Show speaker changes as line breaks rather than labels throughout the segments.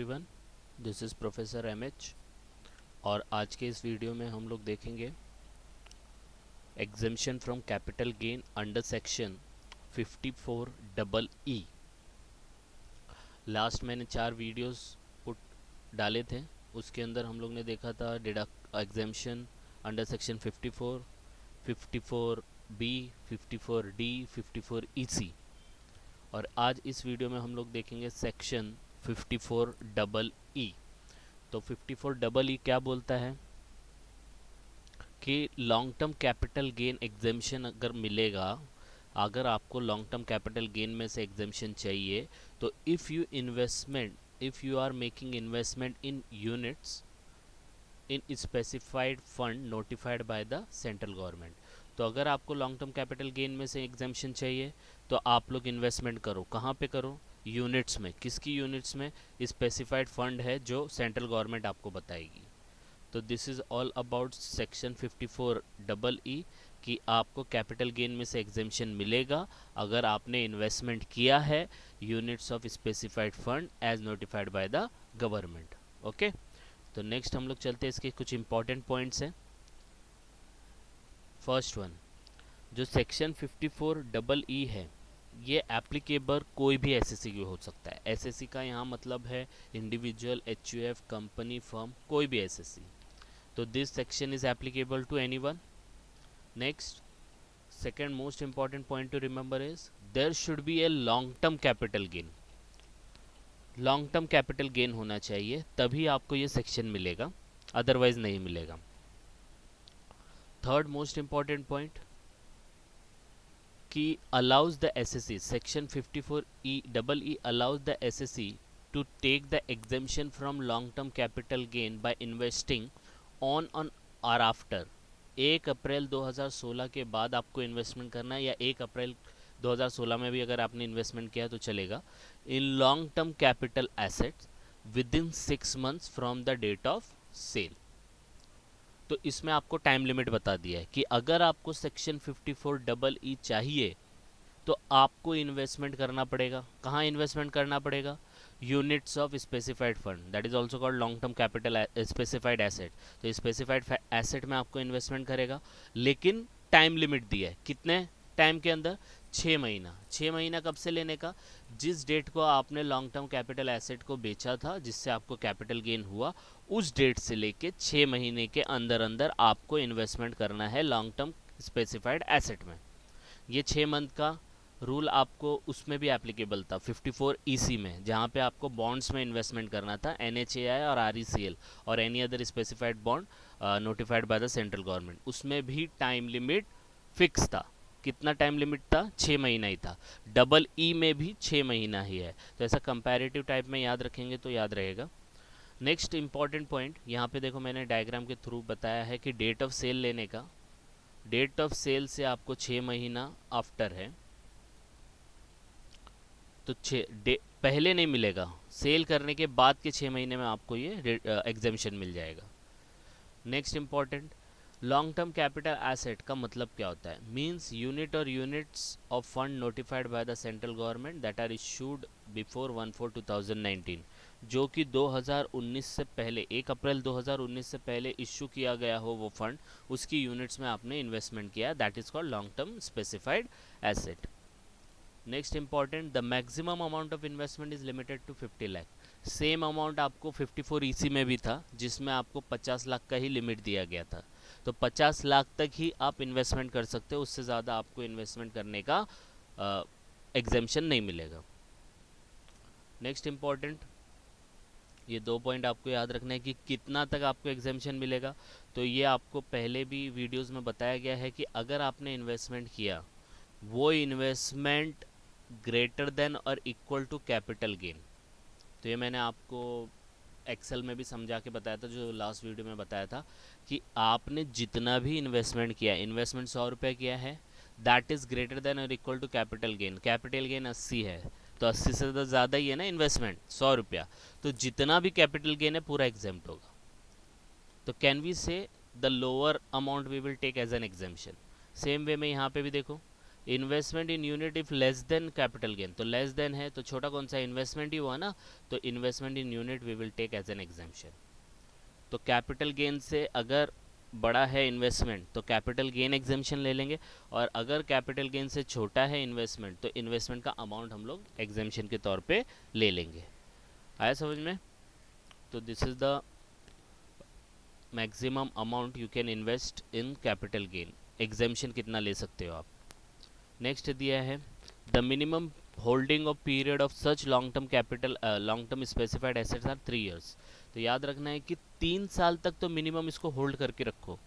Everyone, this is professor MH और आज के इस वीडियो में हम लोग देखेंगे exemption from capital gain under section 54 double E. Last मैंने 4 वीडियोस पुट डाले थे, उसके अंदर हम लोग ने देखा था deduct exemption under section 54, 54 B, 54 D, 54 EC. और आज इस वीडियो में हम लोग देखेंगे सेक्शन 54 डबल ई। तो 54 डबल ई क्या बोलता है कि long term capital gain exemption अगर मिलेगा, अगर आपको लॉन्ग टर्म कैपिटल गेन में से एग्जेम्पशन चाहिए तो if you are making investment in units in specified fund notified by the central government. तो अगर आपको लॉन्ग टर्म कैपिटल गेन में से एग्जेम्पशन चाहिए तो आप लोग इन्वेस्टमेंट करो, कहाँ पे करो? यूनिट्स में। किसकी यूनिट्स में? स्पेसिफाइड फंड है जो सेंट्रल गवर्नमेंट आपको बताएगी। तो this is all about section 54 double ई कि आपको कैपिटल गेन में से एग्जेम्पशन मिलेगा अगर आपने इन्वेस्टमेंट किया है units of specified fund as notified by the government. Okay, तो नेक्स्ट हम लोग चलते हैं, इसके कुछ इंपॉर्टेंट पॉइंट्स हैं। फर्स्ट वन, जो सेक्शन 54 डबल ई है ये एप्लीकेबल कोई भी एसएससी की हो सकता है। एसएससी का यहाँ मतलब है इंडिविजुअल, एचयूएफ, कंपनी, फर्म, कोई भी एसएससी। तो this section is applicable to anyone. Next, second most important point to remember is there should be a long term capital gain। Long term capital gain होना चाहिए तभी आपको ये section मिलेगा, otherwise नहीं मिलेगा। थर्ड मोस्ट इंपॉर्टेंट पॉइंट कि allows the SSC, section 54 E double E allows the SSC to take the exemption from long term capital gain by investing on और आफ्टर 1 अप्रैल 2016 के बाद आपको इन्वेस्टमेंट करना है, या 1 अप्रैल 2016 में भी अगर आपने इन्वेस्टमेंट किया तो चलेगा, in long term capital assets with in 6 months from the date of sale. तो इसमें आपको टाइम लिमिट बता दिया है कि अगर आपको सेक्शन 54 डबल ई चाहिए तो आपको इन्वेस्टमेंट करना पड़ेगा। कहाँ इन्वेस्टमेंट करना पड़ेगा? Units of specified fund, that is also called long term capital specified asset. तो स्पेसिफाइड एसेट में आपको इन्वेस्टमेंट करेगा, लेकिन टाइम लिमिट दिया है। कितने टाइम के अंदर? 6 महीना। 6 महीना कब से लेने का? जिस डेट को आपने लॉन्ग टर्म कैपिटल एसेट को बेचा था, जिससे आपको कैपिटल गेन हुआ, उस डेट से लेके 6 महीने के अंदर अंदर आपको इन्वेस्टमेंट करना है लॉन्ग टर्म स्पेसिफाइड एसेट में। ये 6 मंथ का रूल आपको उसमें भी एप्लीकेबल था 54 ईसी में, जहाँ पे आपको बॉन्ड्स में इन्वेस्टमेंट करना था, एनएचएआई और आरईसीएल और any other specified bond notified by the central government. उसमें भी टाइम लिमिट फिक्स था। कितना टाइम लिमिट था? 6 महीना ही था। डबल ई में भी 6 महीना ही है। तो ऐसा कंपैरेटिव टाइप में याद रखेंगे तो याद रहेगा। नेक्स्ट इंपॉर्टेंट पॉइंट, यहाँ पे देखो मैंने डायग्राम के थ्रू बताया है कि डेट ऑफ सेल लेने का, डेट ऑफ सेल से आपको 6 महीना आफ्टर है, तो पहले नहीं मिलेगा, सेल करने के बाद के 6 महीने में आपको ये एग्जेम्पशन मिल जाएगा। Next important, long term capital asset का मतलब क्या होता है? मींस यूनिट और units of fund notified by the central government that are issued before 1/4/2019, जो कि 2019 से पहले, 1 अप्रैल 2019 से पहले इशू किया गया हो वो फंड, उसकी यूनिट्स में आपने इन्वेस्टमेंट किया, that is called long term specified asset. Next important, the maximum amount of investment is limited to 50 lakh. Same amount आपको 54 ईसी में भी था, जिसमें आपको 50 लाख का ही लिमिट दिया गया था। तो 50 लाख तक ही आप इन्वेस्टमेंट कर सकते हो, उससे ज़्यादा आपको इन्वेस्टमेंट करने का एग्जेम्पशन नहीं मिलेगा। नेक्स्ट इंपॉर्टेंट, ये 2 पॉइंट आपको याद रखना है कि कितना तक आपको एग्जेम्पशन मिलेगा। तो ये आपको पहले भी वीडियोज़ में बताया गया है कि अगर आपने इन्वेस्टमेंट किया, वो इन्वेस्टमेंट ग्रेटर देन और इक्वल टू कैपिटल गेन। तो ये मैंने आपको एक्सेल में भी समझा के बताया था, जो लास्ट वीडियो में बताया था कि आपने जितना भी इन्वेस्टमेंट किया, इन्वेस्टमेंट 100 रुपये किया है, दैट इज़ ग्रेटर देन और equal to capital gain. Capital gain 80 है, तो 80 से तो ज़्यादा ही है ना इन्वेस्टमेंट, 100 रुपया। तो जितना भी कैपिटल गेन है पूरा एग्जेम्प्ट होगा। तो can we say the lower amount we will take as an exemption. Same way में यहाँ पे भी देखो, investment in unit if less than capital gain, तो लेस देन है तो छोटा कौन सा इन्वेस्टमेंट ही हुआ ना, तो investment in unit we will take as an exemption. तो कैपिटल गेन से अगर बड़ा है इन्वेस्टमेंट तो कैपिटल गेन एग्जाम्पशन ले लेंगे, और अगर कैपिटल गेन से छोटा है इन्वेस्टमेंट तो इन्वेस्टमेंट का अमाउंट हम लोग एग्जाम्पशन के तौर पे ले लेंगे। आया समझ में? तो this is the maximum amount you can invest in capital gain, exemption कितना ले सकते हो आप। नेक्स्ट दिया है the minimum holding of period of such long term capital long term specified assets are 3 years. तो याद रखना है कि 3 साल तक तो मिनिमम इसको होल्ड करके रखो,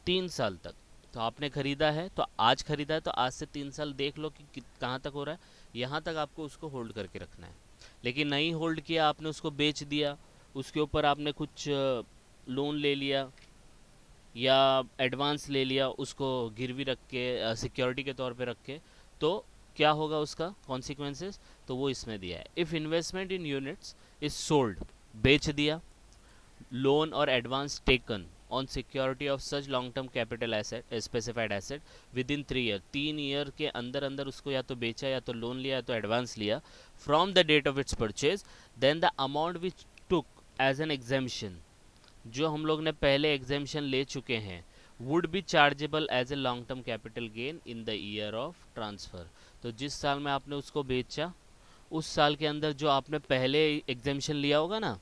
3 साल तक। तो आपने खरीदा है तो आज खरीदा है तो आज से 3 साल देख लो कि कहाँ तक हो रहा है, यहाँ तक आपको उसको होल्ड करके रखना है। लेकिन नहीं होल्ड किया, आपने उसको बेच दिया, उसके ऊपर आपने कुछ लोन ले लिया या एडवांस ले लिया, उसको गिरवी रख के सिक्योरिटी के तौर पे रख के, तो क्या होगा उसका कॉन्सिक्वेंसेस, तो वो इसमें दिया है। If investment in units is sold, बेच दिया, लोन और advance taken on security of such long term capital asset specified asset with in 3 year, 3 year के अंदर अंदर उसको या तो बेचा या तो लोन लिया या तो एडवांस लिया, from the date of its purchase, then the amount which took as an exemption, जो हम लोग ने पहले एग्जाम्पशन ले चुके हैं, would be chargeable as a long term capital gain in the year of transfer. तो जिस साल में आपने उसको बेचा उस साल के अंदर जो आपने पहले एग्जाम्पशन लिया होगा ना,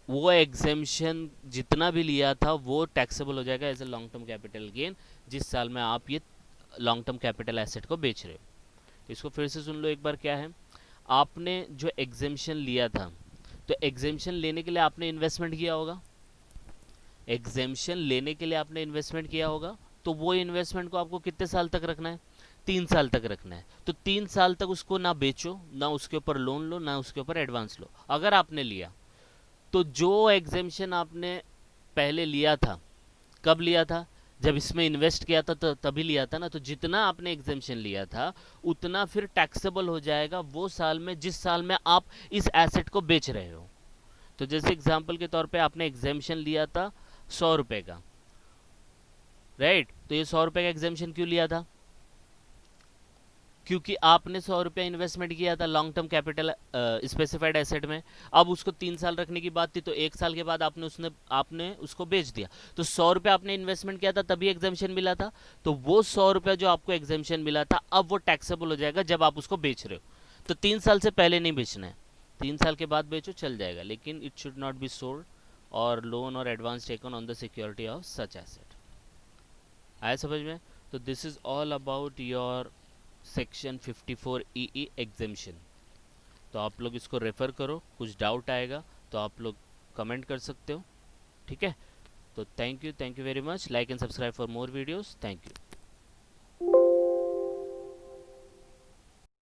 वो एग्जाम्पशन जितना भी लिया था वो टैक्सेबल हो जाएगा as a long term capital gain, जिस साल में आप ये लॉन्ग टर्म कैपिटल एसेट को बेच रहे हो। तो इसको फिर से सुन लो एक बार, क्या है, आपने जो एग्जाम्पशन लिया था, तो एग्जाम्पशन लेने के लिए आपने इन्वेस्टमेंट किया होगा, एग्जेम्पशन लेने के लिए आपने इन्वेस्टमेंट किया होगा, तो वो इन्वेस्टमेंट को आपको कितने साल तक रखना है, 3 साल तक रखना है। तो 3 साल तक उसको ना बेचो, ना उसके ऊपर लोन लो, ना उसके ऊपर एडवांस लो। अगर आपने लिया तो जो एग्जेम्पशन आपने पहले लिया था, कब लिया था, जब इसमें इन्वेस्ट किया था तो तभी लिया था ना, तो जितना आपने एग्जेम्पशन लिया था उतना फिर टैक्सेबल हो जाएगा वो साल में जिस साल में आप इस एसेट को बेच रहे हो। तो जैसे एग्जाम्पल के तौर पे आपने एग्जेम्पशन लिया था 100 रुपए का, राइट, तो ये 100 रुपए का एग्जाम्पशन क्यों लिया था, क्योंकि आपने 100 रुपया इन्वेस्टमेंट किया था long term capital specified asset में। अब उसको 3 साल रखने की बात थी तो 1 साल के बाद आपने उसको बेच दिया, तो 100 रुपया आपने इन्वेस्टमेंट किया था तभी एग्जाम्पशन मिला था, तो वो 100 रुपया जो आपको एग्जाम्पशन मिला था अब वो टैक्सेबल हो जाएगा जब आप उसको बेच रहे हो। तो 3 साल से पहले नहीं बेचना है, 3 साल के बाद बेचो चल जाएगा, लेकिन it should not be sold और लोन और advance taken on the security of such asset. आया समझ में? तो this is all about your section 54 E exemption. तो आप लोग इसको रेफ़र करो, कुछ डाउट आएगा तो आप लोग कमेंट कर सकते हो, ठीक है। तो thank you very much, like and subscribe for more videos, thank you.